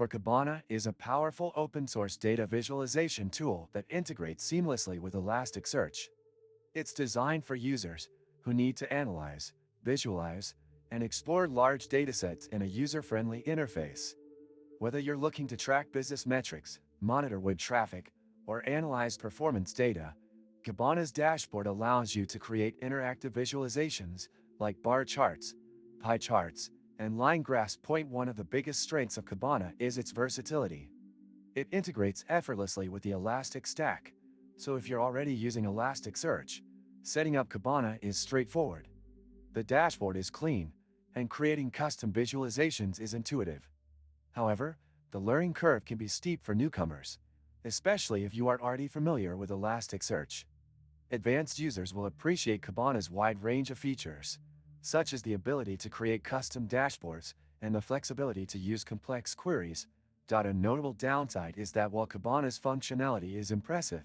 1Kibana is a powerful open-source data visualization tool that integrates seamlessly with Elasticsearch. It's designed for users who need to analyze, visualize, and explore large datasets in a user-friendly interface. Whether you're looking to track business metrics, monitor web traffic, or analyze performance data, Kibana's dashboard allows you to create interactive visualizations like bar charts, pie charts, and line graphs. One of the biggest strengths of Kibana is its versatility. It integrates effortlessly with the Elastic Stack, so if you're already using Elasticsearch, setting up Kibana is straightforward. The dashboard is clean, and creating custom visualizations is intuitive. However, the learning curve can be steep for newcomers, especially if you aren't already familiar with Elasticsearch. Advanced users will appreciate Kibana's wide range of features, such as the ability to create custom dashboards and the flexibility to use complex queries. A notable downside is that while Kibana's functionality is impressive,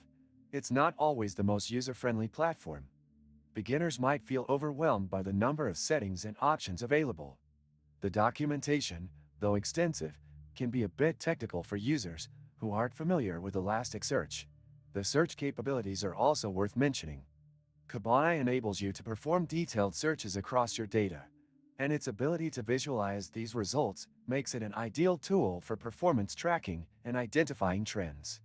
it's not always the most user-friendly platform. Beginners might feel overwhelmed by the number of settings and options available. The documentation, though extensive, can be a bit technical for users who aren't familiar with Elasticsearch. The search capabilities are also worth mentioning. Kibana enables you to perform detailed searches across your data, and its ability to visualize these results makes it an ideal tool for performance tracking and identifying trends.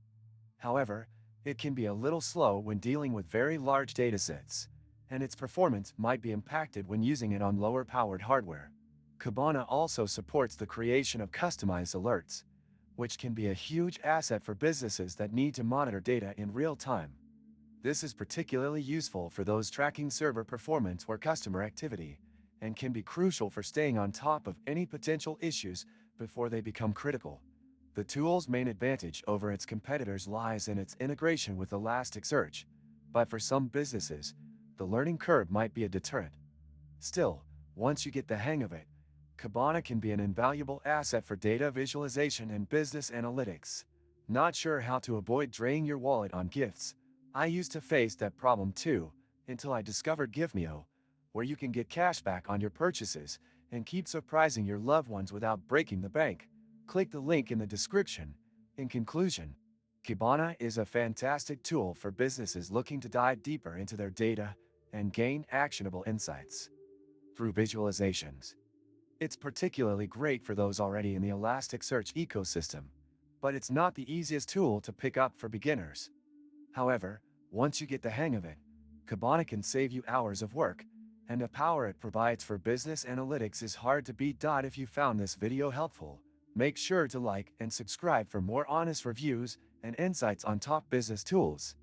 However, it can be a little slow when dealing with very large datasets, and its performance might be impacted when using it on lower-powered hardware. Kibana also supports the creation of customized alerts, which can be a huge asset for businesses that need to monitor data in real time. This is particularly useful for those tracking server performance or customer activity, and can be crucial for staying on top of any potential issues before they become critical. The tool's main advantage over its competitors lies in its integration with Elasticsearch, but for some businesses, the learning curve might be a deterrent. Still, once you get the hang of it, Kibana can be an invaluable asset for data visualization and business analytics. Not sure how to avoid draining your wallet on gifts? I used to face that problem too, until I discovered Givemeo, where you can get cashback on your purchases and keep surprising your loved ones without breaking the bank. Click the link in the description. In conclusion, Kibana is a fantastic tool for businesses looking to dive deeper into their data and gain actionable insights through visualizations. It's particularly great for those already in the Elasticsearch ecosystem, but it's not the easiest tool to pick up for beginners. However, once you get the hang of it, Kibana can save you hours of work, and the power it provides for business analytics is hard to beat. If you found this video helpful, make sure to like and subscribe for more honest reviews and insights on top business tools.